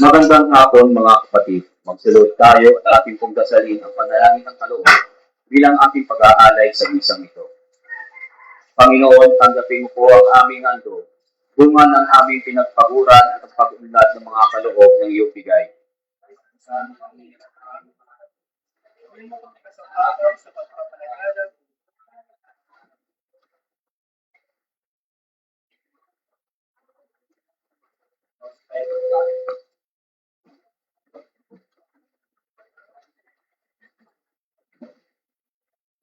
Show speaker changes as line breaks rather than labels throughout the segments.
Magandang hapon mga kapatid. Magsulod tayo at ating pagdasalin ang panalangin ng kaloob bilang ating pag-aalay sa misang ito. Panginoon, tanggapin mo po ang aming handog, bunga ng aming pinagpaguran at ang pag-unlad ng mga kaloob ng iyong bigay.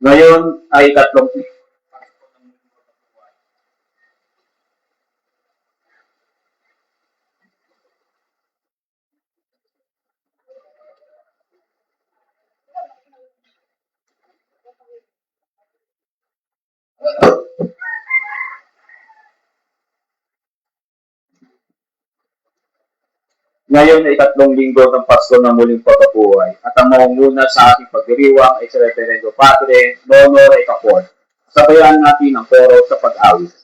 Ngayon ay tatlong Ngayon ay ikatlong linggo ng Pasko ng muling pagkabuhay at ang mangunguna sa ating pagdiriwang ay si Reverendo Padre Nono Recapon. Sabayan natin ang koro sa pag-awit.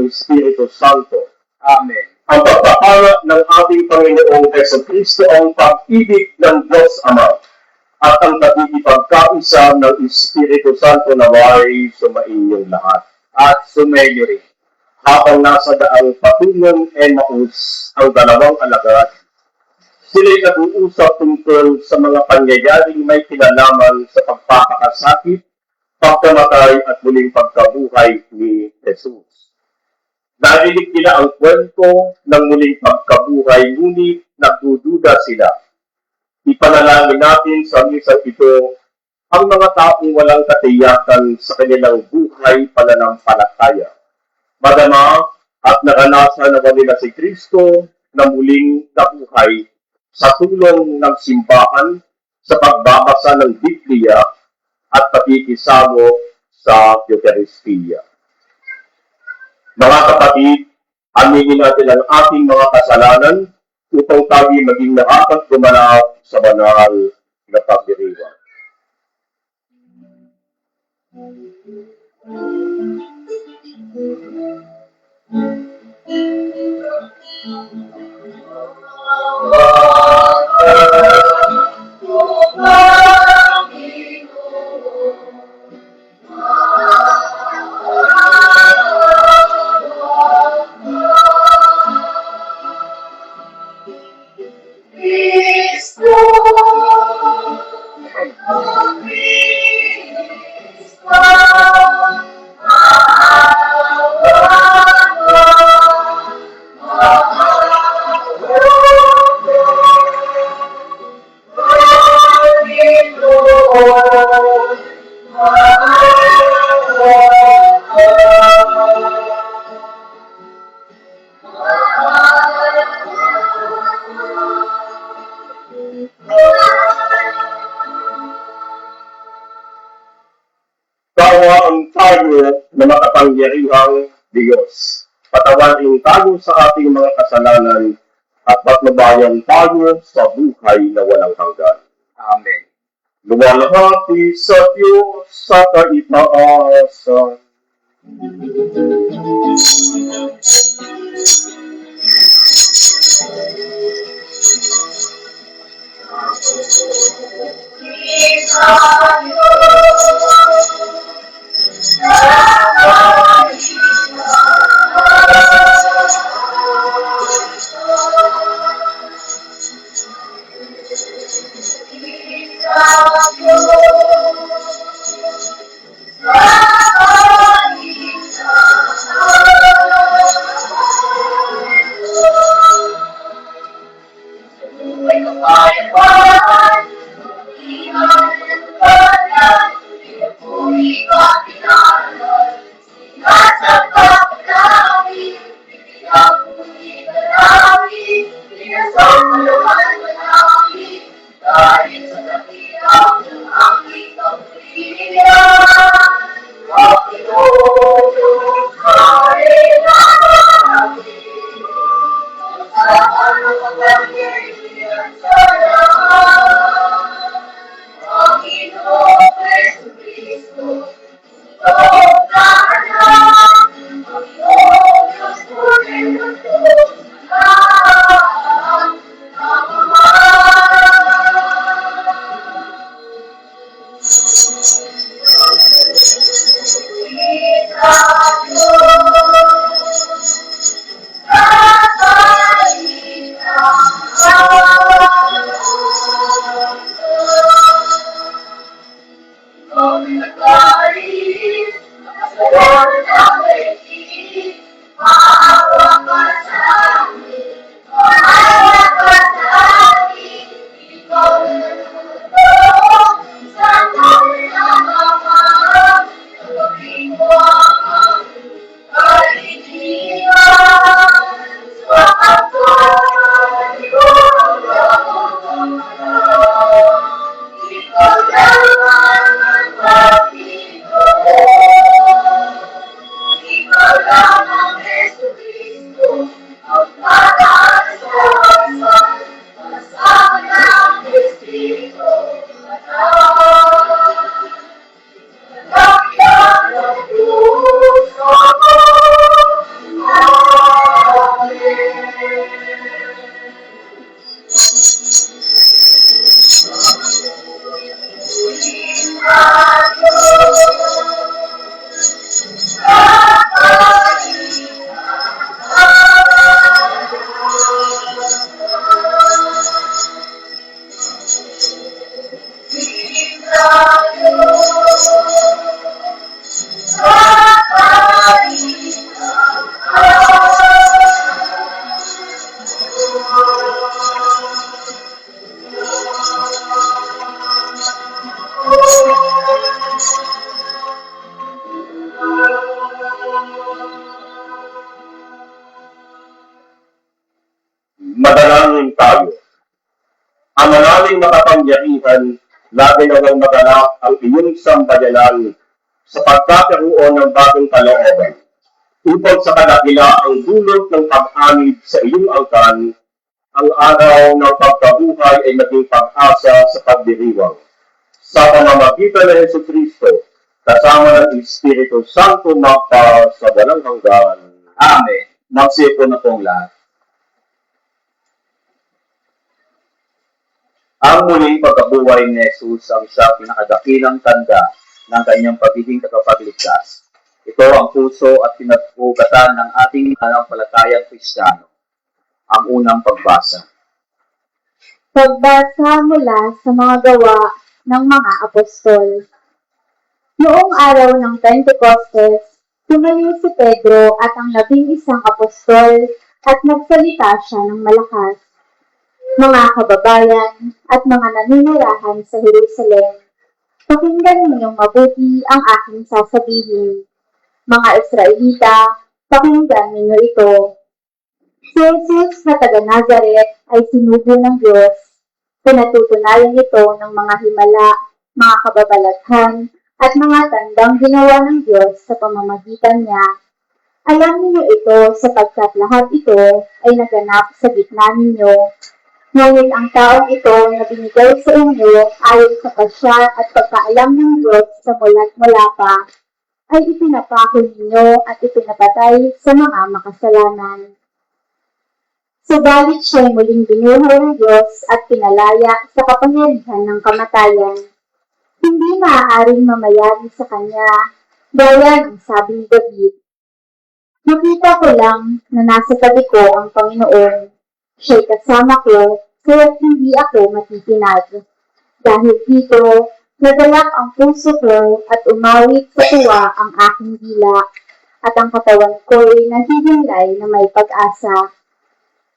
Espiritu Santo. Amen. Ang pagpapala ng ating Panginoong Jesucristo ang pag-ibig ng Diyos Ama at ang pagkikipagkaisa ng Espiritu Santo na naway sumainyong lahat at sumayo rin. Habang nasa daang patungong Emmaus ang dalawang alagad, sila'y nag-uusap tungkol sa mga pangyayaring may kinalaman sa pagpapakasakit, pagkamatay at muling pagkabuhay ni Jesus. Narinig nila ang kwento ng muling pagkabuhay, ngunit nagdududa sila. Ipanalangin natin sa misang ito ang mga taong walang katiyakan sa kanilang buhay pananampalataya. Madama at naranasan na nila si Kristo na muling nabuhay sa tulong ng simbahan, sa pagbabasa ng Biblia at pakikisamo sa Eucharistia. Mga kapatid, aminin natin ang ating mga kasalanan upang tayo maging nakakagumanaw sa banal na pagdiriwang. makapangyarihang Diyos. Patawarin tayo sa ating mga kasalanan at patnubayan tayo sa buhay na walang hanggan.
Amen.
Luwalhati sa Diyos sa kaitaasan. Madalangin tayo. Ang manaling makapangyarihan, lagi nawang maganap ang iyong sambayanan sa pagkakaroon ng bagong kalooban. Upang sa kadakila ang dulot ng pag-anib sa iyong angkan, ang araw ng pagkabuhay ay maging pag-asa sa pagdiriwang. Sa pamamagitan ng Jesucristo, kasama ng Espiritu Santo magpa sa walang hanggan.
Amen. Magsipo na pong lahat. Ang muling pagkabuhay ni Jesus ang siyang pinakadakilang tanda ng kanyang pagiging tagapagligtas. Ito ang puso at pinagpugatan ng ating mananampalatayang Kristiyano. Ang unang pagbasa.
Pagbasa mula sa mga gawa ng mga apostol. Noong araw ng Pentecostes, tumaliw si Pedro at ang 11 apostol at nagsalita siya ng malakas. Mga kababayan at mga naninirahan sa Jerusalem, pakinggan ninyong mabuti ang aking sasabihin. Mga Israelita, pakinggan ninyo ito. Si Jesus na taga Nazaret ay sinugo ng Diyos. Pinatutunayan ito ng mga himala, mga kababalaghan, at mga tandang ginawa ng Diyos sa pamamagitan niya. Alam niyo ito sapagkat lahat ito ay naganap sa gitna ninyo. Ngunit ang taong ito na binigay sa inyo ayon sa pasya at pagkaalam ng Diyos sa mula't mula pa, ay ipinapako ninyo at ipinapatay sa mga makasalanan. Subalit siya'y muling binuhay ng Diyos at pinalaya sa kapangyarihan ng kamatayan. Hindi maaaring mamayari sa Kanya, gaya ng sabi ni David. Nakita ko lang na nasa tabi ko ang Panginoon. Siya'y kasama ko, kaya't hindi ako matitinag. Dahil dito, nagalak ang puso ko at umawit sa tuwa ang aking dila, at ang katawan ko'y nahihimlay na may pag-asa.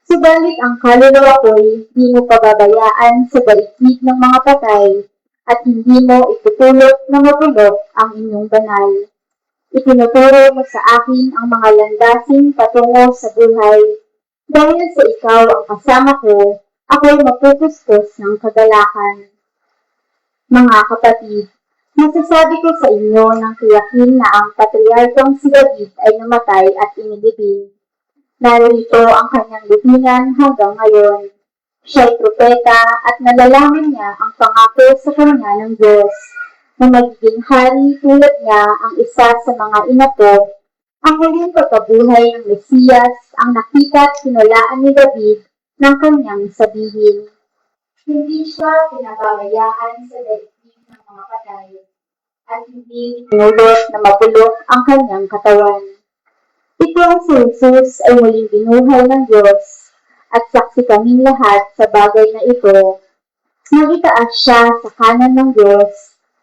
Subalit ang kaluluwa ko'y di mo pababayaan sa daigdig ng mga patay, at hindi mo itutulot na mabulok ang inyong banal. Itinuturo mo sa akin ang mga landasing patungo sa buhay. Dahil sa ikaw ang kasama ko, ako'y mapupustos ng kagalakan. Mga kapatid, masasabi ko sa inyo ng tiyakin na ang patriarkong si David ay namatay at inilibing. Narito ang kanyang libingan hanggang ngayon. Siya'y propeta at nalalaman niya ang pangako sa kanya ng Diyos, na magiging hari tulad niya ang isa sa mga inapo, ang huling pagkabuhay ng Mesiyas ang nakita at sinulaan ni David ng kanyang sabihin. Hindi siya pinababayaan sa daigdig ng mga patay, at hindi pinulot na mapulok ang kanyang katawan. Ito ang si Jesus ay muling binuhay ng Diyos, at saksi kaming lahat sa bagay na ito. Nang itaas siya sa kanan ng Diyos,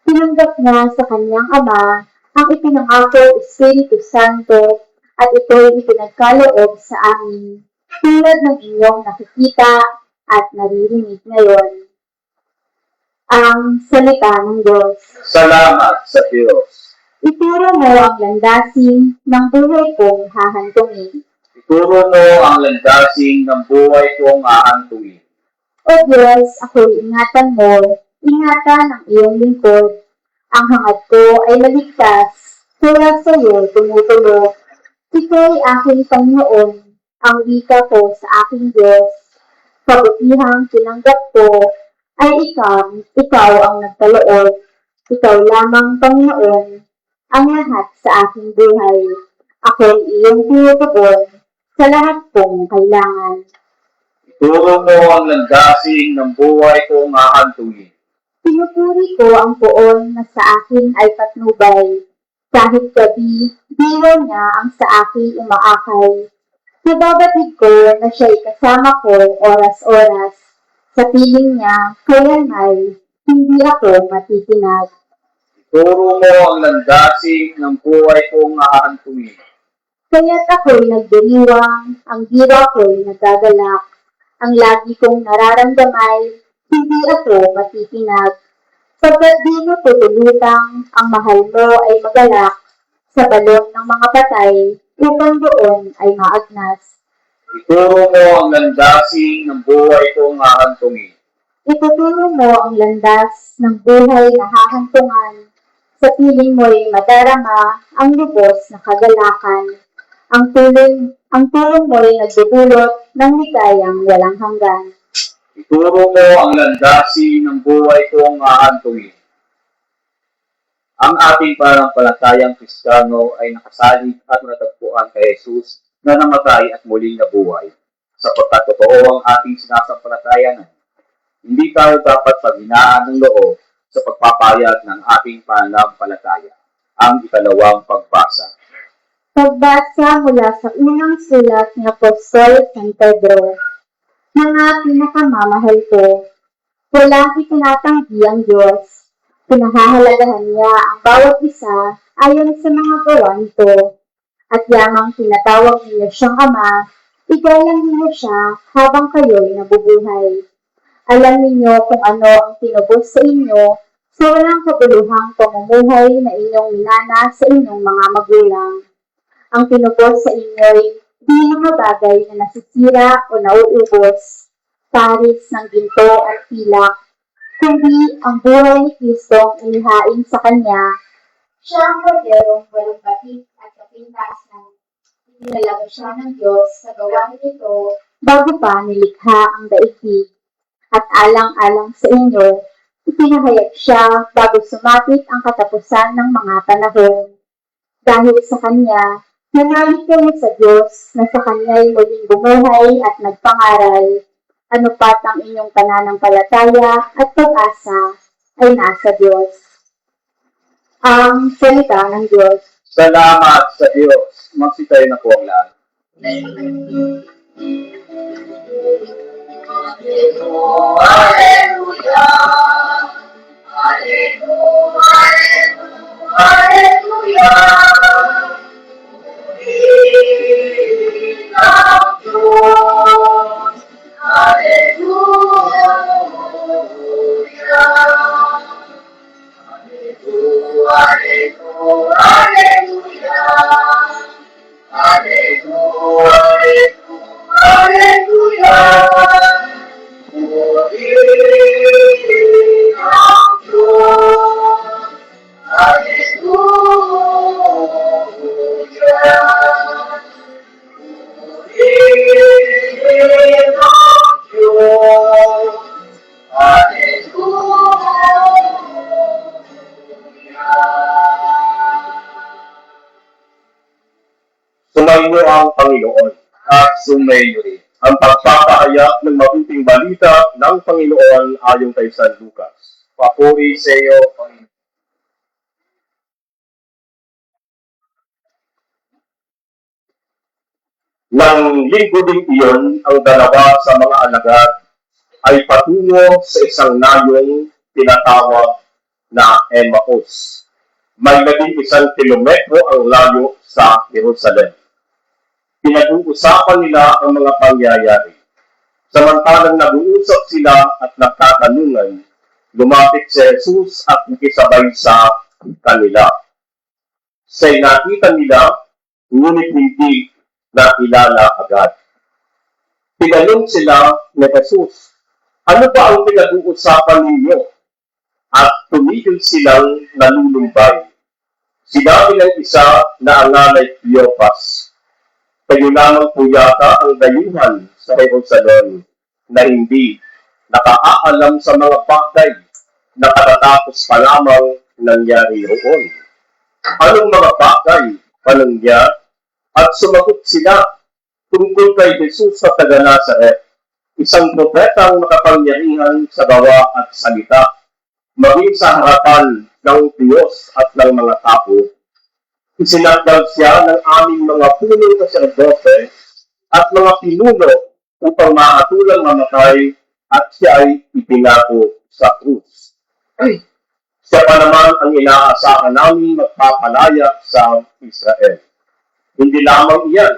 tinanggap niya sa kanyang Ama ang ipinangako Espiritu Santo, at ito'y ipinagkaloob sa amin, tulad ng inyong nakikita at naririnig ngayon. Ang salita ng Diyos.
Salamat sa Diyos.
Ituro mo ang landasing ng buhay kong hahantungin.
Ituro mo ang landasing ng buhay kong aantuin.
O Diyos, ako'y ingatan mo, ingatan ang iyong lingkod. Ang hangad ko ay maligtas, kaya sa iyo tumutulog. Ito'y aking Panginoon, ang wika ko sa aking Diyos. Kabutihang tinanggap ko ay ikaw ang nagkaloob. Ikaw lamang, Panginoon, ang lahat sa aking buhay. Ako'y iyong tinutugon sa lahat kong kailangan.
Ituro mo ang landasing ng buhay kong aantuin.
Pinupuri ko ang poon na sa akin ay patnubay. Kahit gabi, biro niya ang sa akin umaakay. Nababatid ko na siya'y kasama ko oras-oras. Sa piling niya, kaya may hindi ako matitinag.
Ituro mo ang landasing ng buhay kong aantuin.
Kaya't ako'y nagdiriwang, ang diwa ko'y nagagalak. Ang lagi kong nararamdamay, hindi ako matitinag. Pagkat di mo tutulutang, ang mahal mo ay magalak sa balon ng mga patay, upang doon ay maagnas.
Ituro mo ang landasing ng buhay kong aantuin.
Ituturo mo ang landas ng buhay na hahantungan. Sa piling mo'y madarama ang lubos na kagalakan. Ang tulong mo'y nagdudulot ng ligayang walang hanggan.
Ituro mo ang landasing ng buhay kong aantuin. Ang ating pananampalatayang Kristiyano ay nakasalig at natagpuan kay Jesus na namatay at muling nabuhay. Sapagkat totoo ang ating sinasampalatayan, hindi tayo dapat paghinaan ng loob sa pagpapayag ng ating pananampalataya. Ang ikalawang pagbasa.
Pagbasa mula sa unang sulat ni Apostol San Pedro. Mga pinakamamahal ko, walang itinatanggi ang Diyos. Pinahahalagahan niya ang bawat isa ayon sa mga gawa nito. At yamang tinatawag niyo siyang Ama, igalang niyo siya habang kayo'y nabubuhay. Alam ninyo kung ano ang tinubos sa inyo sa walang kabuluhang pamumuhay na inyong minana sa inyong mga magulang. Ang tinubos sa inyo'y di mga bagay na nasisira o nauubos, paris ng ginto at pilak, kundi ang buhay ni Kristo ang inihain sa Kanya Siya ang korderong walang batik at kapintaas ng inilalaga siya ng Diyos sa gawa nito bago pa nilikha ang daigdig. At alang-alang sa inyo, ipinahayag siya bago sumapit ang katapusan ng mga panahon. Dahil sa Kanya, nanalig kayo sa Diyos na sa Kanya'y muling bumuhay at nagpangaral. Ano pat ang inyong pananampalataya at pag-asa ay nasa Diyos. Ang salita ng Diyos.
Salamat sa Diyos. Magsitayo na po ang lahat.
Sumainyo ang Panginoon at
Sumayo rin.
ang pagpapahayag ng mabuting balita ng Panginoon ayon kay San Lucas.
Papuri sa iyo, Panginoon.
Nang linggo din iyon, ang dalawa sa mga alagad ay patungo sa isang nayong tinatawag na Emmaus. May 11 kilometro ang layo sa Jerusalem. Pinag-uusapan nila ang mga pangyayari. Samantalang nag-uusap sila at nagtatanungan, lumapit si Jesus at nakisabay sa kanila. Siya'y nakita nila, ngunit hindi nakilala agad. Tinanong sila ni Jesus, ano ba ang pinag-uusapan ninyo? At tumigil silang nalulumbay. Sinabi ng isa na ang nanay Cleopas, kayo lamang po yata ang dayuhan sa Jerusalem na hindi nakaalam sa mga bagay na katatapos pa lamang nangyari roon. Anong mga bagay panong niya? At sumagot sila tungkol kay Jesus sa taga Nazaret, isang propetang makapangyarihan sa gawa at salita, maging sa harapan ng Diyos at ng mga tao. Isinagdag siya ng aming mga punong saserdote at mga pinuno upang mahatulang mamatay at siya ay ipinako sa krus. Siya pa naman ang inaasahan namin magpapalaya sa Israel. Hindi lamang iyan,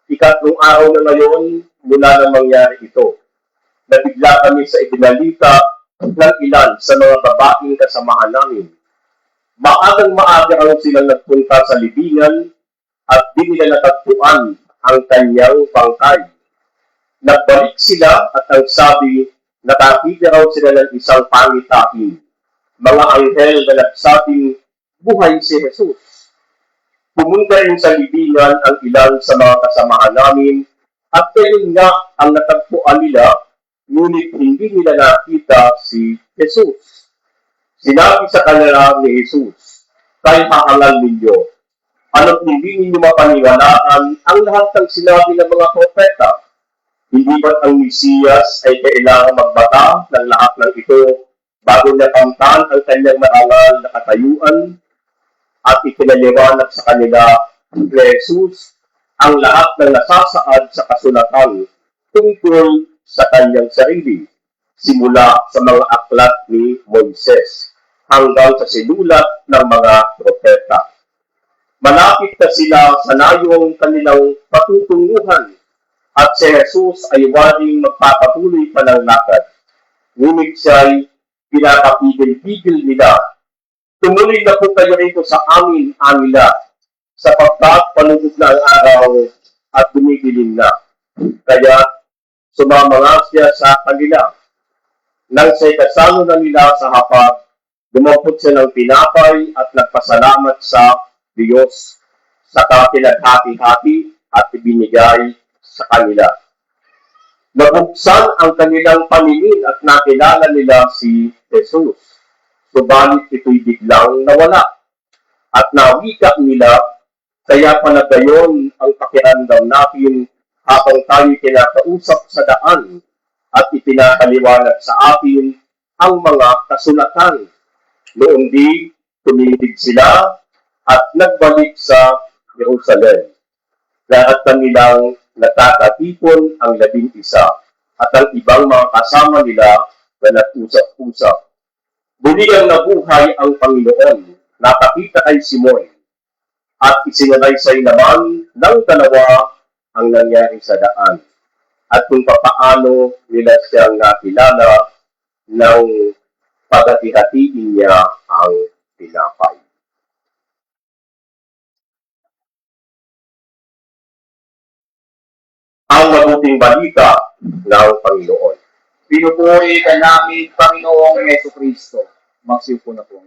ikatlong araw na ngayon mula nang mangyari ito. Nabigla kami sa ibinalita ng ilan sa mga babaeng kasamahan namin. Maagang-maaga raw silang nagpunta sa libingan at di nila natagpuan ang kanyang pangkay. Nagbalik sila at ang sabi, nakakita raw sila ng isang pangitain. Mga anghel na nagsabing, buhay si Jesus. Pumunta rin sa libingan ang ilan sa mga kasamahan namin at kayon nga ang natagpuan nila, ngunit hindi nila nakita si Jesus. Sinabi sa kanila ni Jesus, kayo hahangal ninyo. Ano't hindi ninyo mapaniwalaan ang lahat ng sinabi ng mga propeta? Hindi ba't ang Mesiyas ay kailangang magbata ng lahat ng ito bago niya kamtan ang kanyang marangal na katayuan? At ipinaliwanag sa kanila ni Jesus ang lahat ng nasasaad sa kasulatan tungkol sa kanyang sarili, simula sa mga aklat ni Moises hanggang sa sinulat ng mga propeta. Malapit na sila sa nayong kanilang patutunguhan at si Jesus ay waring magpapatuloy pa ng lakad. Ngunit siya'y pinapapigil-pigil nila. Tumuloy na po kayo rito sa amin, Amila, sapagkat palubog na ang araw at dumidilim na. Kaya sumama nga siya sa kanila. Nang siya'y kasama na nila sa hapag, Dumampot siya ng tinapay at nagpasalamat sa Diyos. Saka pinaghati-hati at ibinigay sa kanila. Nabuksan ang kanilang paningin at nakilala nila si Jesus. Subalit ito'y biglang nawala. At nawika nila, kaya pala gayon ang pakiramdam natin habang tayo kinakausap sa daan at ipinapaliwanag sa atin ang mga kasulatan. Noong di, tumindig sila at nagbalik sa Jerusalem. Lahat kanilang nakakatipon ang 11 at ang ibang mga kasama nila na nag-usap-usap. Muli ang nabuhay ang Panginoon, nakakita kay Simon, at isinalaysay naman ng dalawa ang nangyari sa daan, at kung papaano nila siyang nakilala ng pagati-hatiin niya ang tinapay. Ang mabuting balita ng Panginoon.
Pinupuri ka namin, Panginoong Jesucristo. Magsiupo na po.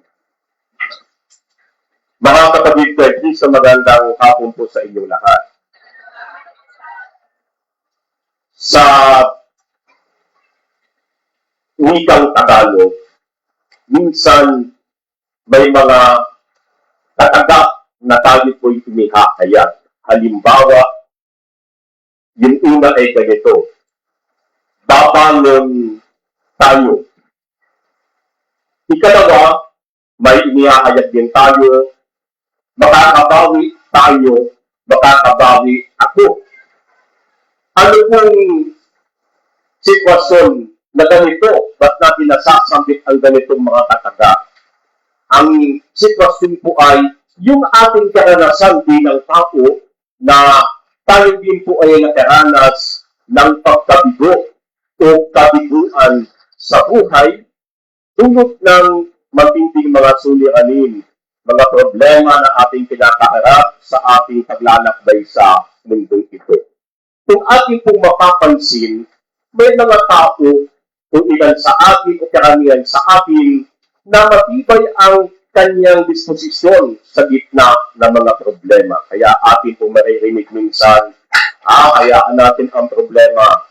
Mga kapatid ko, sa magandang hapon po sa inyong lahat. Sa wikang Tagalog, minsan may mga kataga na tayo po'y umihahayag. Halimbawa, yung una ay ganito, babangon tayo. Ikalawa, may inihahayag din tayo, makakabawi tayo, makakabawi ako. Ano pong sitwasyon na ganito? Ba't natin nasasambit ang ganitong mga kataga? Ang sitwasyon po ay yung ating karanasan bilang tao na tayo din po ay nakaranas ng pagkabigo o kabiguan sa buhay dulot ng matinding mga suliranin, mga problema na ating kinakaharap sa ating paglalakbay sa mundong ito. Kung ating pong mapapansin, may mga tao kung ilan sa atin o karamihan sa atin na matibay ang kanyang disposisyon sa gitna ng mga problema. Kaya atin pong maririnig minsan, hayaan natin ang problema.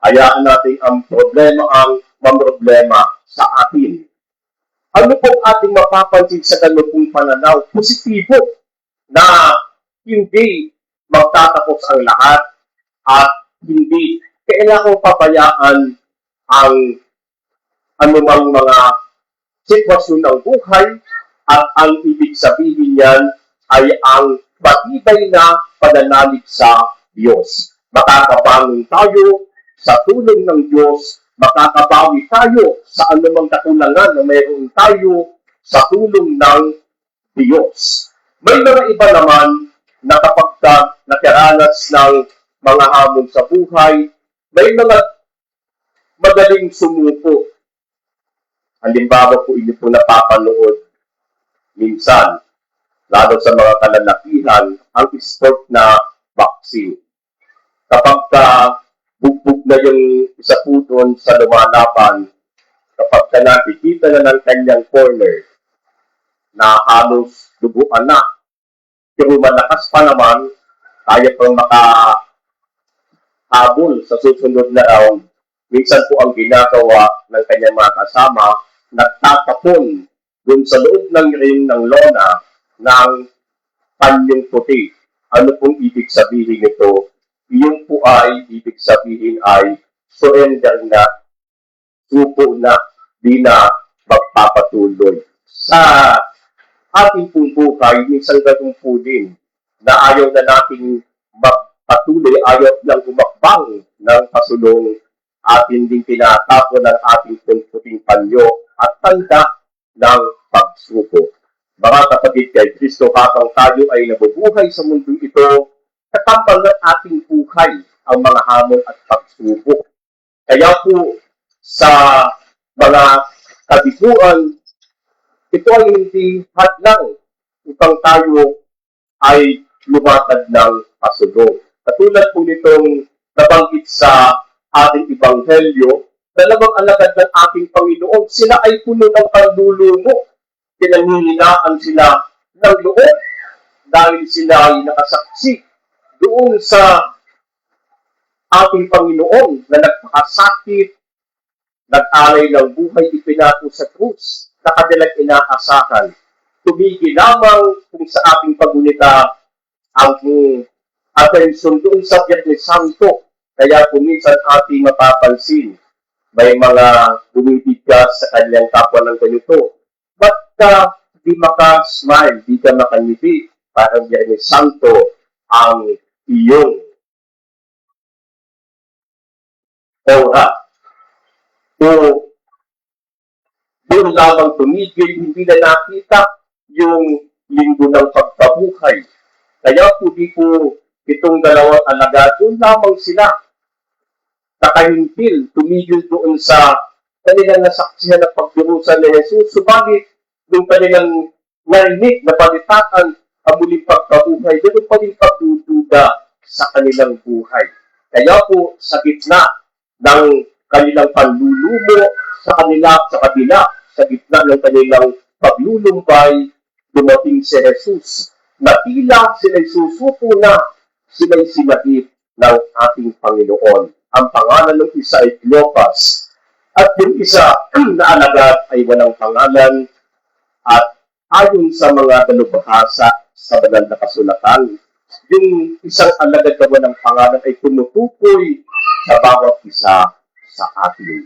Hayaan natin ang problema ang mamroblema sa atin. Ano pong ating mapapansin sa ganitong pananaw? Positibo na hindi magtatapos ang lahat at hindi kailangang pabayaan ang anumang mga sitwasyon ng buhay at ang ibig sabihin niyan ay ang matibay na pananalig sa Diyos. Makakabangon tayo sa tulong ng Diyos, makakabawi tayo sa anumang kakulangan na mayroon tayo sa tulong ng Diyos. May mga iba naman na kapag nakaranas ng mga hamon sa buhay, may mga madaling sumuko. Halimbawa po inyo po napapanood minsan, lalo sa mga kalalakihan, ang sport na boxing. Kapag bugbog na yung isa po doon sa lumalaban, kapag nakikita na ng kanyang corner na halos duguan na, pero malakas pa naman, kaya pang makahabol sa susunod na round. Minsan po ang ginagawa ng kanyang mga kasama, nagtatapon dun sa loob ng ring ng lona ng panyong puti. Ano pong ibig sabihin nito? Yung po ay, ibig sabihin ay surrender na, suko na, di na magpapatuloy. Sa ating pong buhay, minsan ganun po din, na ayaw na nating magpatuloy, ayaw lang umakbang ng pasulong atin din pinatapon ng ating puting panyo at tanda ng pagsuko. Mga kapatid kay Kristo, habang tayo ay nabubuhay sa mundong ito, katambal ng ating buhay ang mga hamon at pagsubok. Kaya po sa mga kabiguan, ito ay hindi hadlang upang tayo ay lumatad ng pasulong. Katulad po nitong nabanggit sa ating ebanghelyo, dalawang alagad ng ating Panginoon, sila ay puno ng panlulungo pinanghihinaan sila ng loob dahil sila ay nakasaksi doon sa ating Panginoon na nagpakasakit, nag-alay ng buhay, ipinato sa krus na kanilang inaasahan. Tumigil lamang kung sa ating pagunita ang atensyon doon sa Biyernes Santo. Kaya kung minsan ating mapapansin, may mga bumibigkas sa kanyang kapwa ng ganito. Ba't ka di maka-smile, di ka makangiti? Parang Biyernes Santo ang iyong aura. O doon lamang tumigil, hindi na nakita yung linggo ng pagkabuhay. Kaya po di po itong dalawang alaga, doon lamang sila nakahintil, tumigil doon sa kanilang nasaksihan na pagdurusan ni Jesus. Subalit, doon kanilang narinig na balitaan ang muling pagkabuhay, doon pa rin pagdududa sa kanilang buhay. Kaya po, sa gitna ng kanilang panlulumo sa kabila, sa gitna ng kanilang paglulumbay, dumating si Jesus. Na tila sila'y susuko na, sila'y sinagip ng ating Panginoon. Ang pangalan ng isa ay Cleopas. At yung isa na alagad ay walang pangalan. At ayon sa mga dalubhasa sa banal na kasulatan, yung isang alagad na walang pangalan ay tumutukoy sa bawat isa sa atin.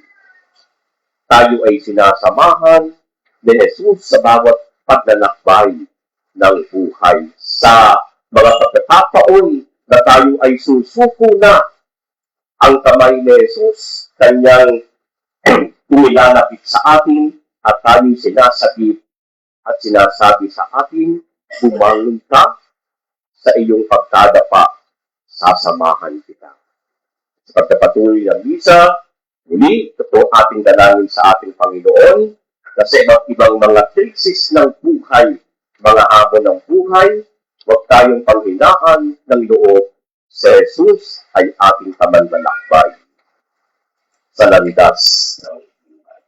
Tayo ay sinasamahan ni Jesus sa bawat paglalakbay ng buhay. Sa mga pagkakataon na tayo ay susuko na, ang kamay ni Jesus, kanyang umilalapit sa atin at tayo sinasagip at sinasabi sa atin, bumangon ka sa iyong pagkadapa, sasamahan kita. Sa pagkapatuloy ng misa, muli, ito po ating dalangin sa ating Panginoon na sa iba't ibang mga krisis ng buhay, mga hamon ng buhay, huwag tayong panghinaan ng loob. Si Jesus ay ating kamanlalakbay sa landas ng buhay.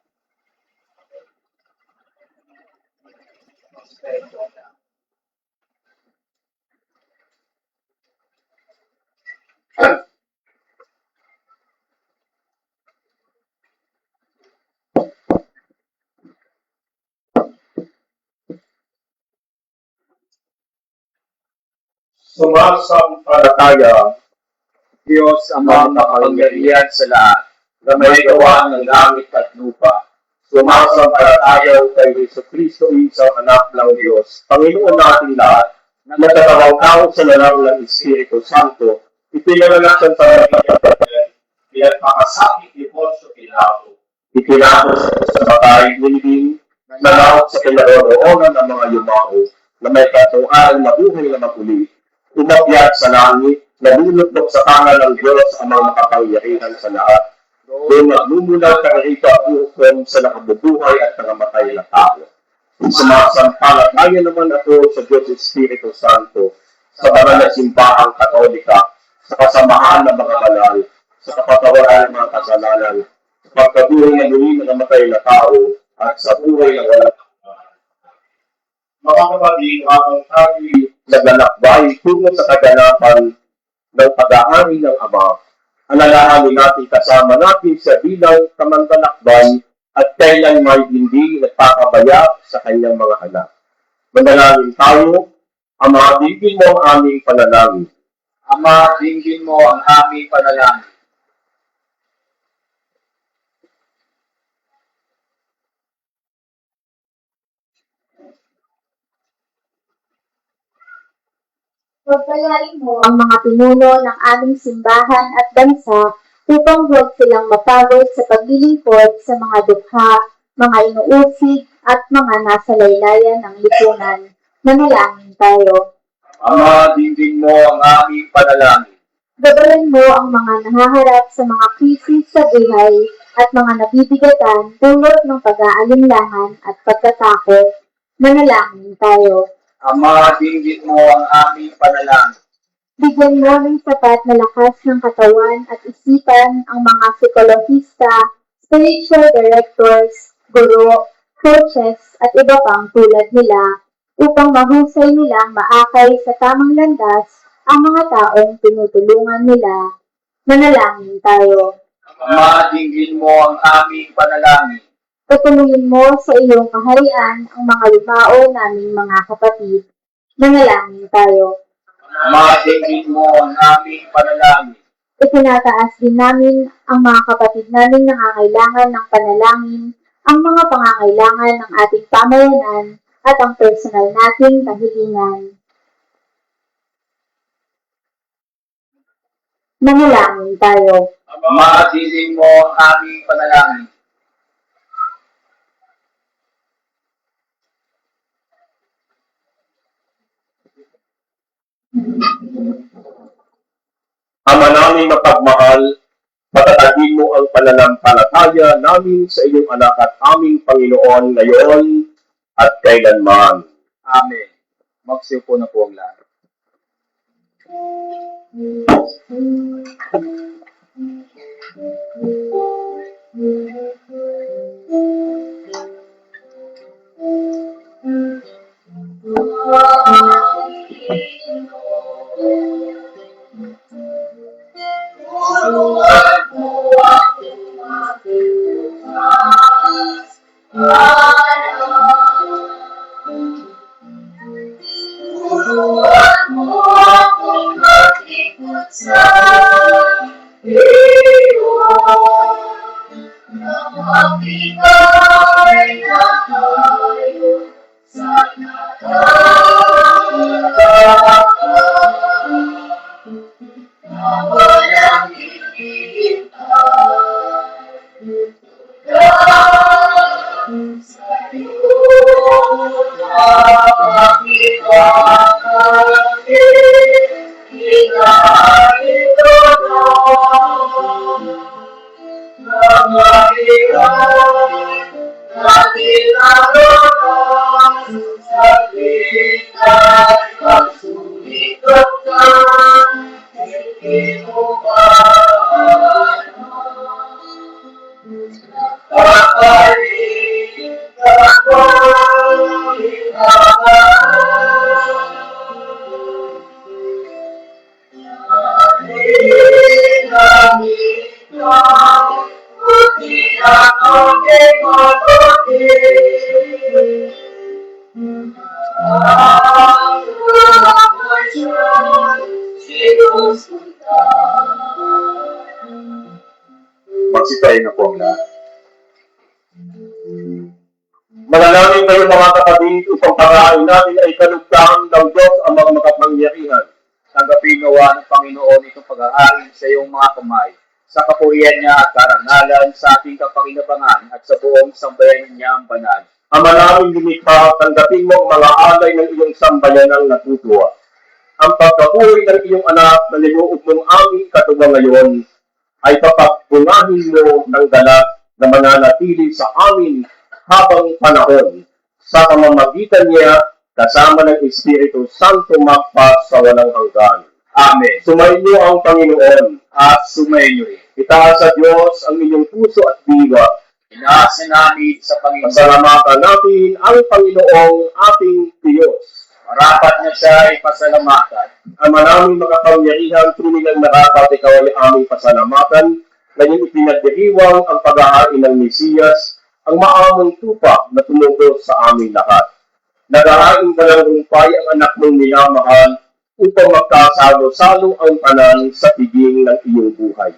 Sumasampalataya,
Diyos Ama makapangyarihan sa lahat, na may gawa ng langit at lupa.
sumasampalataya kay Jesucristo, isang anak ng Diyos, Panginoon nating lahat, na natatawang tao sa lalang ng Espiritu Santo, ipinanganak sa pamamagitan, pinagpakasakit ni Poncio Pilato, itinapos sa batay, nilibing, nalawak sa kinaroroonan ng mga yumao, na may katuwaan na buhay na mapuli, umakyat sa langit, nalulutok sa tangan ng Diyos ang mga makapangyarihan sa lahat. Doon nagmumulat ka rito ang sa nakabubuhay at nangamatay na tao. Sumasampalataya naman ako sa Diyos Espiritu Santo, sa banal na simbahang Katolika, sa kasamahan ng mga banal, sa kapatawaran ng mga kasalanan, sa pagkabuhay ng muli ng namatay na tao, at sa buhay ng walang mga kapatid, habang tayo naglalakbay tungo sa kaganapan ng pag-aari ng Ama, alalahanin natin kasama natin sa bilang kamanlalakbay at kailan may hindi nagpapabaya sa kanyang mga anak. Manalangin tayo, Ama, dinggin mo ang aming panalangin.
Ama, dinggin mo ang aming panalangin.
Pagpalain mo ang mga pinuno ng aming simbahan at bansa upang huwag silang mapagod sa paglilingkod sa mga dukha, mga inuusig at mga nasa laylayan ng lipunan. Manalangin tayo.
Ama, dinggin mo ang aming panalangin.
Gabayan mo ang mga nahaharap sa mga krisis sa buhay at mga nabibigatan dulot ng pag-aalinlangan at pagkatakot. Manalangin tayo.
Ama, dinggin mo ang aming panalangin.
Bigyan mo ng sapat na lakas ng katawan at isipan ang mga psikologista, spiritual directors, guro, coaches at iba pang tulad nila upang mahusay nilang maakay sa tamang landas ang mga taong tinutulungan nila. Manalangin tayo.
Ama, dinggin mo ang aming panalangin.
Patuloyin mo sa iyong kaharian ang mga lumao naming mga kapatid. Manalangin tayo.
Ama, dinggin mo ang aming panalangin.
Itinataas din namin ang mga kapatid naming nangangailangan ng panalangin, ang mga pangangailangan ng ating pamayanan at ang personal nating kahilingan. Manalangin tayo.
Ama, dinggin mo ang aming panalangin.
Ama naming mapagmahal, patatagin mo ang pananampalataya namin sa iyong anak at aming Panginoon ngayon at kailanman.
Amen. Magsiupo na po ang lahat. Magsitayin na po ang lahat.
Manalangin kayo mga kapatid upang pagkain natin ay kalugtaan ng Diyos ang mga makapangyarihan.
Tanggapin nawa ng Panginoon itong pag-aaral sa iyong mga kamay, sa kapurihan niya at karangalan, sa ating kapakinabangan at sa buong sambayanan niya ang banal.
Ama namin lumikha, tanggapin mo ang mga alay ng iyong sambayanang natutuwa. Ang pagkabuhay ng iyong anak na niluog mong aming katuwa ngayon ay papagbungahin mo ng dala na mananatili sa amin habang panahon sa pamamagitan niya kasama ng Espiritu Santo magpa sa walang hanggan.
Amen.
Sumainyo ang Panginoon.
At sumayin niyo rin.
Itaas sa Diyos ang inyong puso at diwa.
Inaasa namin sa Panginoon.
Pasalamatan natin ang Panginoong ating Diyos.
Marapat niya siya ay pasalamatan.
Ama namin makapangyarihan, tunay ng narapat, ikaw ay aming pasalamatan, na iyong ipinagdiriwang ang pag-ahain ng Mesiyas, ang maamong tupa na tumugo sa aming lahat. Nagahain ka ng rumpay ang anak mong minamahal upang magkasalo-salo ang tanan sa piging ng iyong buhay.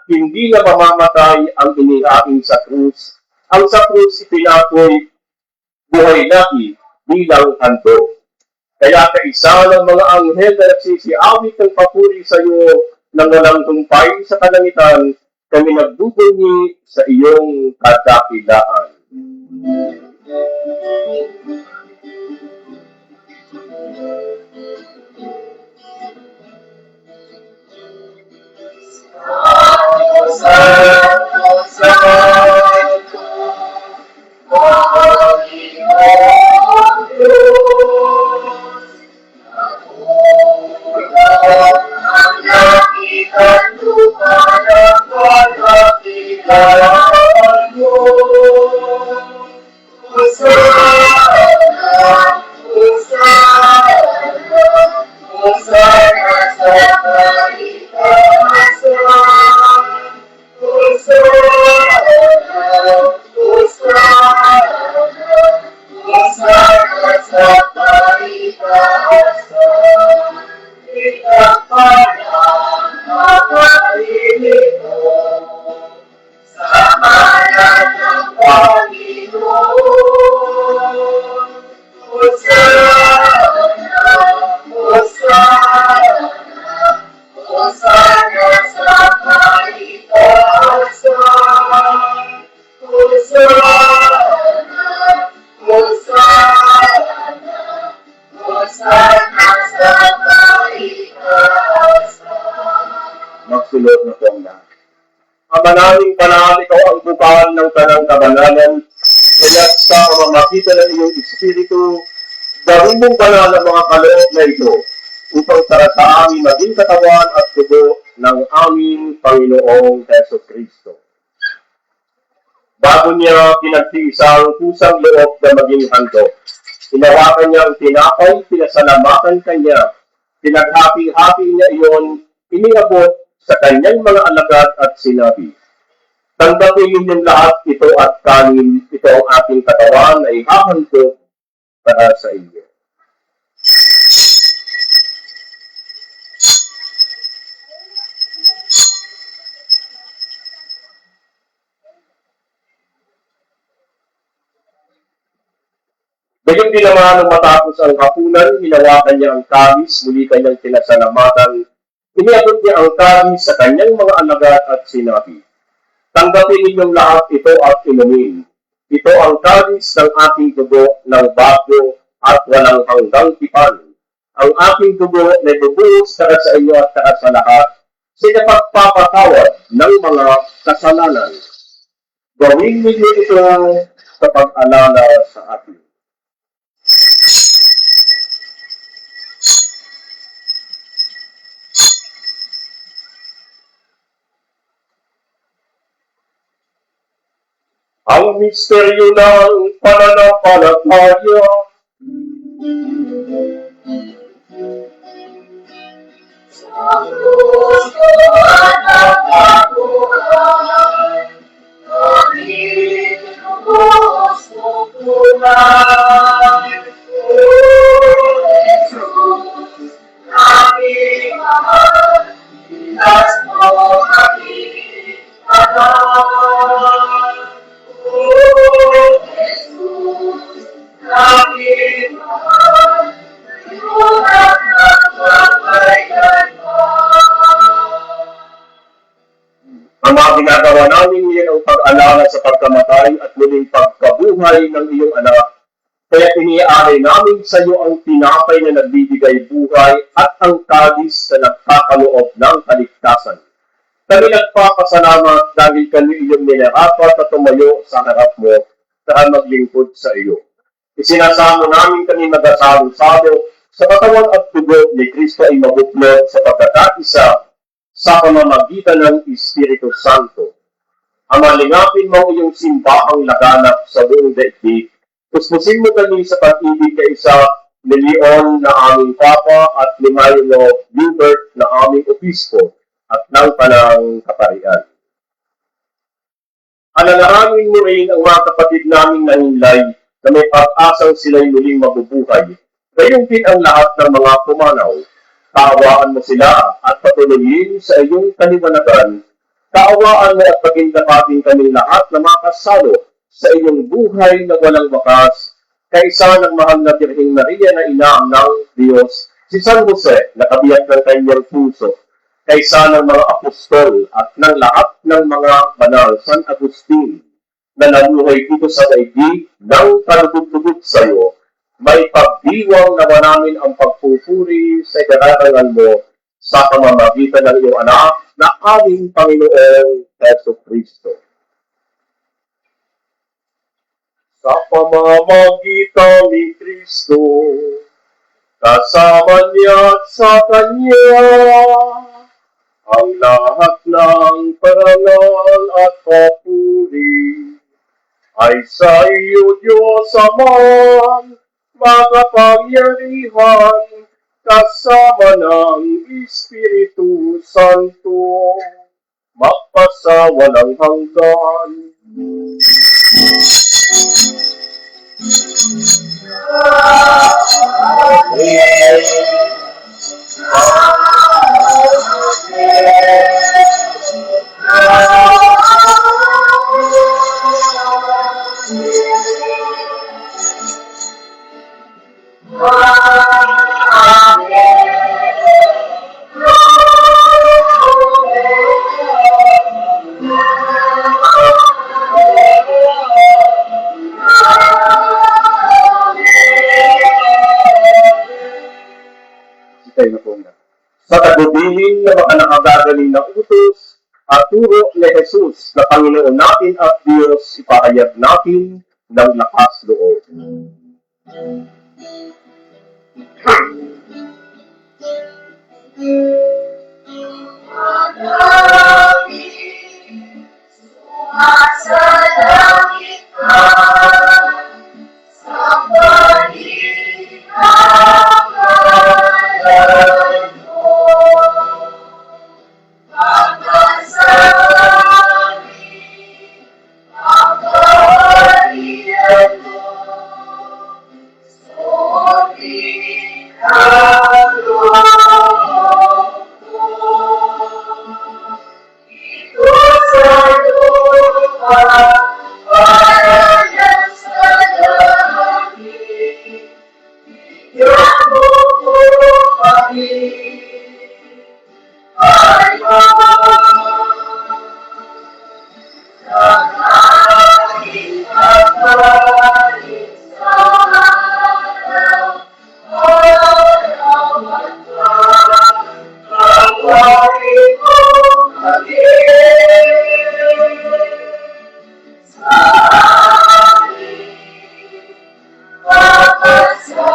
Hindi na mamamatay ang inihain sa krus, ang sa krus ipinakoy buhay natin bilang handog. Kaya kaisa ng mga anghel na nagsisiawit ng papuri sa iyo nang walang tumpay sa kalangitan, kami nagbubunyi sa iyong kadakilaan. Magsulod na po ang lahat. Ama naming Panahan, ikaw ang bukaan ng kanang kabanalan, kaya't sa pamamagitan ng iyong Espiritu, gawin mong banal ang mga kaloob na ito, upang para sa amin maging katawan at dugo ng aming Panginoong Heso Kristo. Bago niya pinagtiisa ang pusang loob na maging handog, hinawakan niya ang tinapay, pinasalamatan kanya, pinaghati-hati niya iyon, iniabot sa kanyang mga alagad at sinabi, "Tanggapin ninyong lahat ito at kanin, ito ang aking katawan na ihahandog para sa inyo." Gayon din naman nung matapos ang hapunan, hinawakan niya ang kamis, muli kanyang pinasalamatan, iniabot niya ang kamis sa kanyang mga alagad at sinabi, "Tanggapin ninyong lahat ito at inumin. Ito ang kamis ng aking dugo ng bago at walang hanggang tipan. Ang aking dugo na ibubuhos para sa inyo at para sa lahat, sa pagpapatawad ng mga kasalanan. Gawin ninyo ito sa pag-alala sa atin." Ang misteryo ng pananampalataya.
Sa puso at ang kabuhay, aming gusto tunay. O Jesus, aming mahal, ilas mo aming tanan. O Jesus, aming mahal, iulat ng
Ang mga ginagawa namin ngayon ang pag-alala sa pagkamatay at muling pagkabuhay ng iyong anak. Kaya iniaalay namin sa iyo ang tinapay na nagbibigay buhay at ang kalis na nagkakaloob ng kaligtasan. Kami nagpapasalamat dahil kami iyong minarapat na tumayo sa harap mo para maglingkod sa iyo. Isinasamo namin kami magasalo-salo sa katawan at dugo ni Kristo ay mabuklod sa pagkakaisa sa pamamagitan ng Espiritu Santo. Amalingapin mo iyong simbahang laganap sa buong daigdig. Puspusin mo kami sa pag-ibig kay isa ni Leon na aming Papa at ni Milo Gilbert na aming Obispo at ng Panang Kaparian. Alalahanin mo rin ang mga kapatid naming nanginlay na may pag-asang sila'y muling mabubuhay. Gayon din ang lahat ng mga pumanaw. Kaawaan mo sila at patuloyin sa iyong kaliwanagan. Kaawaan mo at pagindapatin kami lahat na makasalo sa iyong buhay na walang wakas, kaisa ng mahal na Birheng Maria na ina ng Diyos, si San Jose na kabiyak ng kanyang puso, kaisa ng mga apostol at ng lahat ng mga banal, San Agustin, na namuhay dito sa daigdig ng kalugod-lugod sa iyo. May pagdiwang nawa namin ang pagpupuri sa ikararangan mo sa pamamagitan ng iyong anak na aming Panginoong Heso Kristo. Sa pamamagitan ni Kristo, kasama niya at sa Kanya, ang lahat ng parangal at papuri ay sa iyo, Diyos Ama, makapangyarihan, kasama ng Espiritu Santo, magpasawalang hanggan. Nagubilin na mga nakagagaling na utos at turo ni Jesus na Panginoon natin at Diyos, ipahayag natin ng lakas loob.
Sa langit ka, sa paligid mo, pagkasabi, ang kaharian mo, sulit ang loob ko. Ito sa lupa, para lang sa langit, bigyan mo po kami. Nangangin at balik sa araw, arawan ka, pagkain mo kami. Sa amin, papasaya,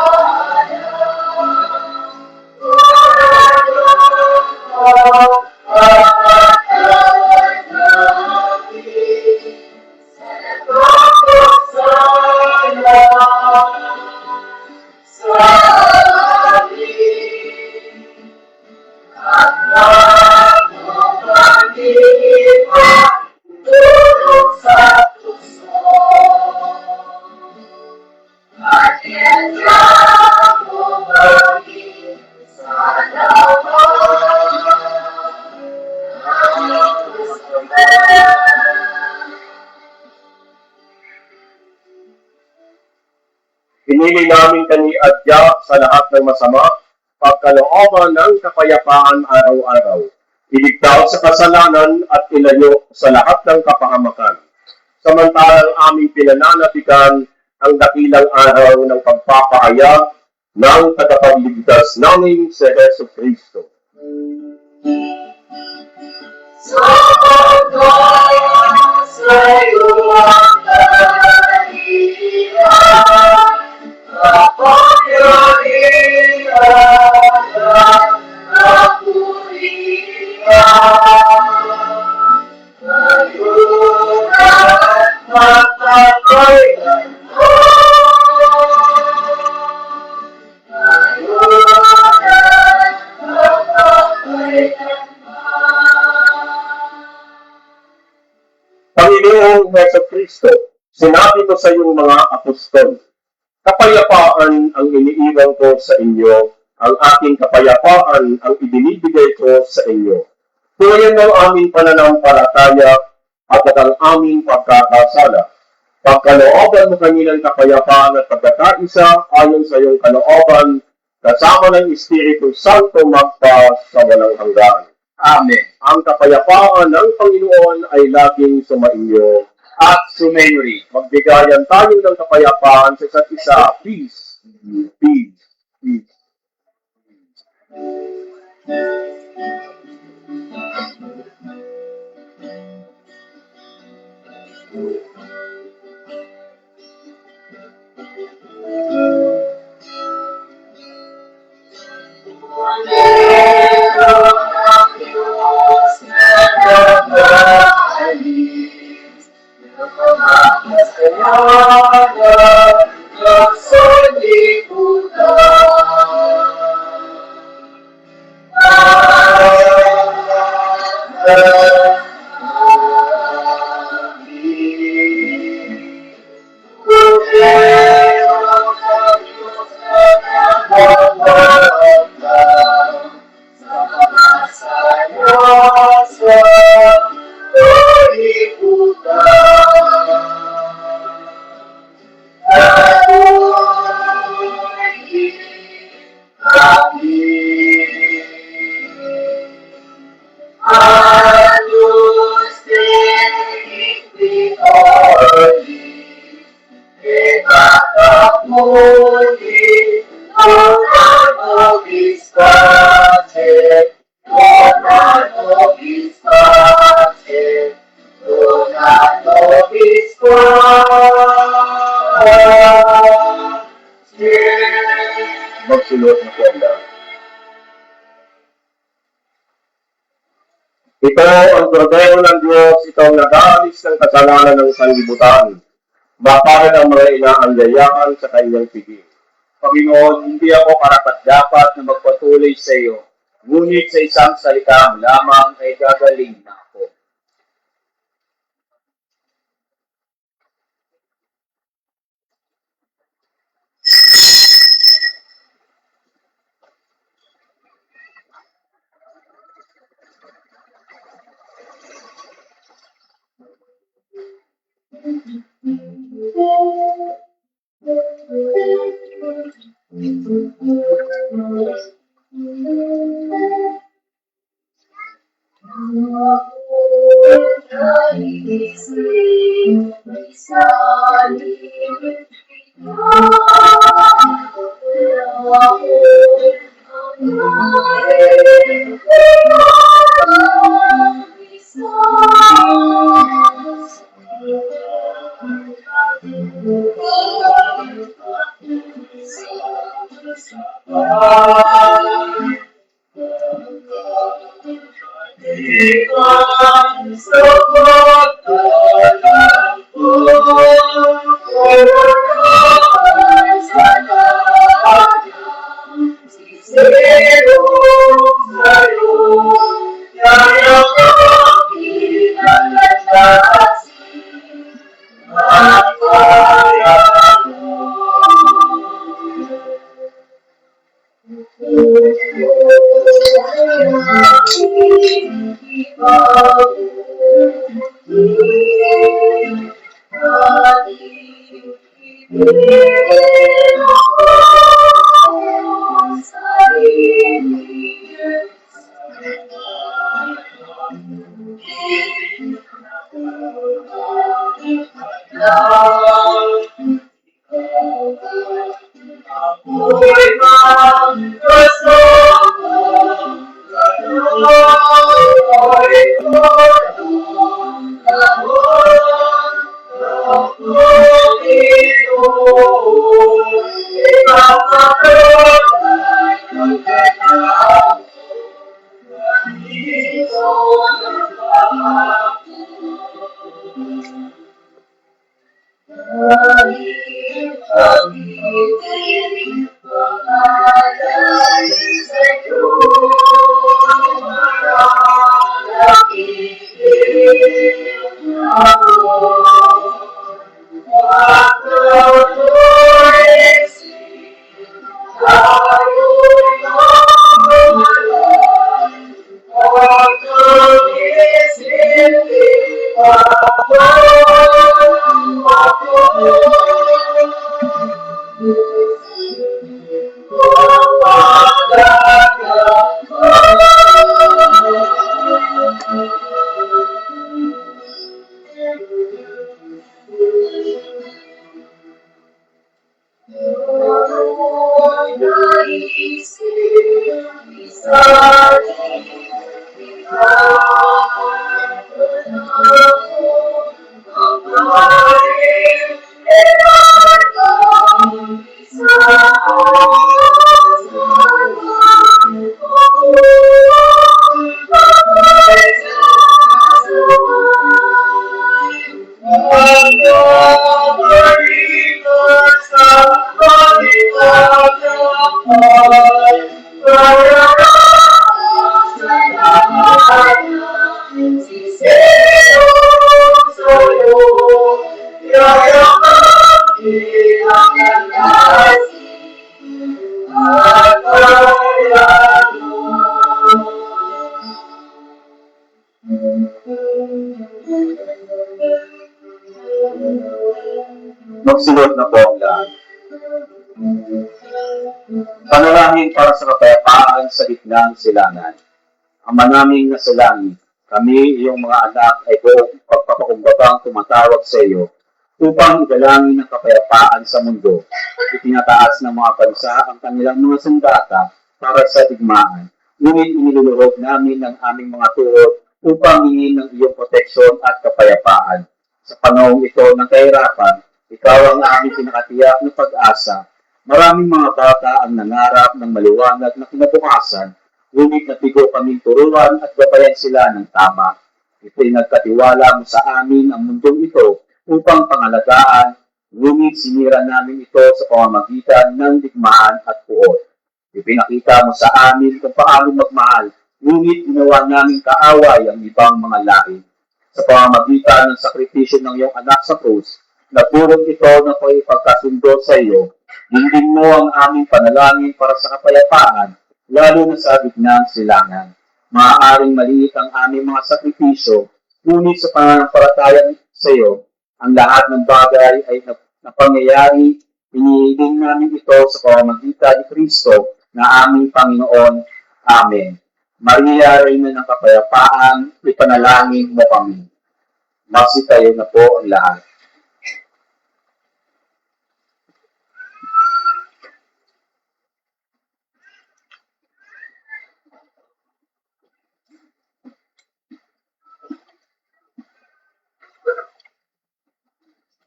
Pinili namin kani adya sa lahat ng masama, pagkalooban ng kapayapaan araw-araw, iligtaw sa kasalanan at ilayo sa lahat ng kapahamakan. Samantalang aming pinananatikan ang dakilang araw ng pagpapahayag ng tagapagligtas namin si Hesus Kristo.
sa sa'yo ang kahihiyan, kapangyarihan at kapurihan. Ngayon at magpapakailanman. Ngayon at magpapakailanman.
Panginoong Heso Kristo, sinabi ko sa iyong mga apostol, kapayapaan ang iniiwan ko sa inyo, ang aking kapayapaan ang ibinibigay ko sa inyo. Tuwayan ng aming pananampalataya at ang aming pagkakasala. Pagkalooban mo kami ng kapayapaan at pagkakaisa ayon sa iyong kalooban, kasama ng Espiritu Santo magpa sa walang hanggan.
Amen.
Ang kapayapaan ng Panginoon ay laging sumainyo.
At sumainyo.
Magbigayan tayo ng kapayapaan sa isa't isa. Peace. Peace. Peace.
Meron ang Diyos na nag-aalis, nakakasayanan ng Hallelujah.
Ito ang kordero ng Diyos, ito ang nag-aalis ng kasalanan ng sanlibutan. Bakaran ang mga inaanyayahan sa kanyang piging.
Panginoon, hindi ako karapat-dapat na magpatuloy sa iyo, ngunit sa isang salita mo lamang ay gagaling na ako.
Magsunod na po ang lahat.
Panalangin para sa kapayapaan sa gitna ng silangan. Ama naming nasa langit, kami, iyong mga anak, ay buong pagpapakumbatang tumatawag sa iyo upang idalangin ang kapayapaan sa mundo. Itinataas ng mga bansa ang kanilang mga sandata para sa digmaan. Ngunit iniluluhog namin ang aming mga tuhod upang hingin ng iyong proteksyon at kapayapaan. Sa panahong ito ng kahirapan, ikaw ang aming pinakatiyak na pag-asa. Maraming mga bata ang nangarap ng maliwanag na kinabukasan, ngunit natigo kaming turuan at gabayan sila ng tama. Ito'y nagkatiwala mo sa amin ang mundong ito upang pangalagaan, ngunit sinira namin ito sa pamamagitan ng digmaan at puot. Ipinakita mo sa amin kung paano magmahal, ngunit ginawa namin kaaway ang ibang mga lahi. Sa pamamagitan ng sakripisyo ng iyong anak sa krus, napulot ito na pagkasundo sa iyo. Hinding mo ang aming panalangin para sa kapayapaan, lalo na sa ng silangan. Maaaring maliit ang aming mga sakripisyo, ngunit sa pananampalataya sa iyo, ang lahat ng bagay ay napangyayari. Hinihiling namin ito sa pamamagitan ni Kristo na aming Panginoon. Amen. Maria, Reyna ng Kapayapaan, ipanalangin mo kami. Magsitayo na po ang lahat.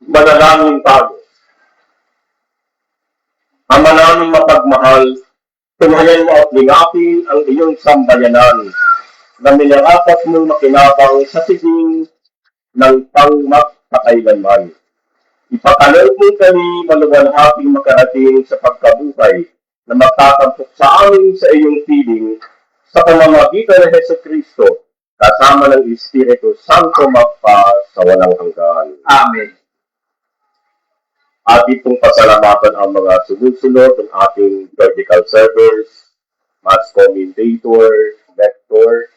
Manalangin tayo. Ama naming mapagmahal, tunghayan mo at lingapin ang iyong sambayanan na minarapat mong makinabang sa siging ng pangmagpakailanman. Ipakalob mo kami maluwalhating makarating sa pagkabuhay na magtatampok sa amin sa iyong piling sa pamamagitan ng Hesus Kristo kasama ng Espiritu Santo magpa sa walang hanggan.
Amen.
Ating pong pasalamatan ang mga sumusunod ng ating liturgical servers, mass commentator, lector,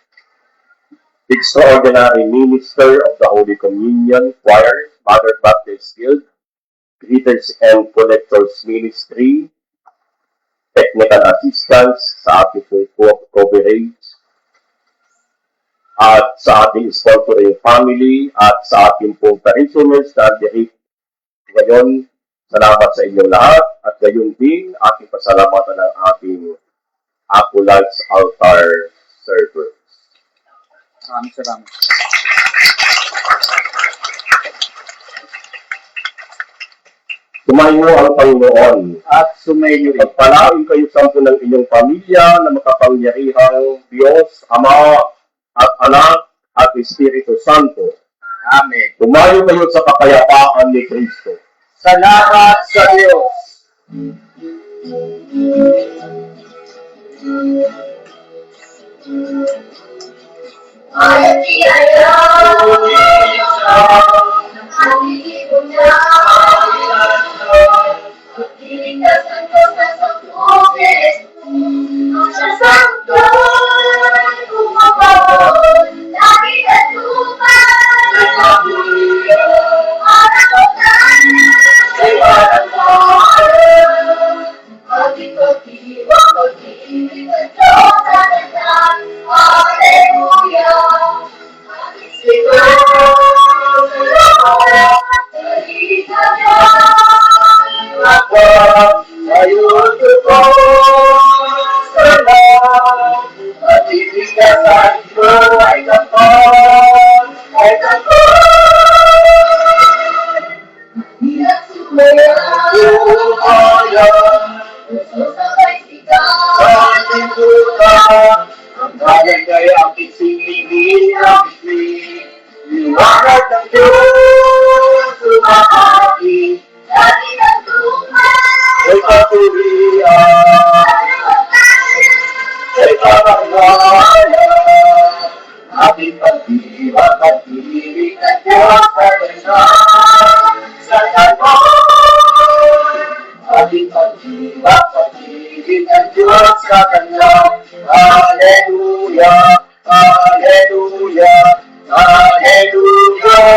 extraordinary minister of the Holy Communion, choir, Mother Baptist Guild, greeters and collectors ministry, technical assistance sa ating pong coverage, at sa ating sponsoring family, at sa ating pong parishioners na direct ngayon. Salamat sa inyong lahat at gayon din ating pasalamatan ng ating Acolytes Altar servers.
Maraming salamat.
Sumayin mo ang Panginoon
At sumayin rin.
pagpalain kayo sampu ng inyong pamilya na makapangyarihang Diyos, Ama at Anak at Espiritu Santo.
Amen.
Tumayo kayo sa kapayapaan ni Kristo.
Salamat sa Diyos.
Ay, ayaw, ang ibig niya, pagkiligtas ng Diyos na sa pulis, ang santo, kumabawon, langit at lupa, nagpapuliyo, parang magana, ay parang mahal, pag-ibig, pag-ibig ng Diyos sa ganda, Hallelujah!
Ang bayan kaya ang isinigin ang isli. Liwanag ng Diyos, sumahagi.
Lagi ng lupa,
Ay patuloyan, ay kapaglalan. Ating pag-ibig, pag-ibig ng Diyos sa ganyan. Sa tanong, ating pag-ibig, pag-ibig ng Diyos sa ganyan. Hallelujah, Hallelujah, Hallelujah.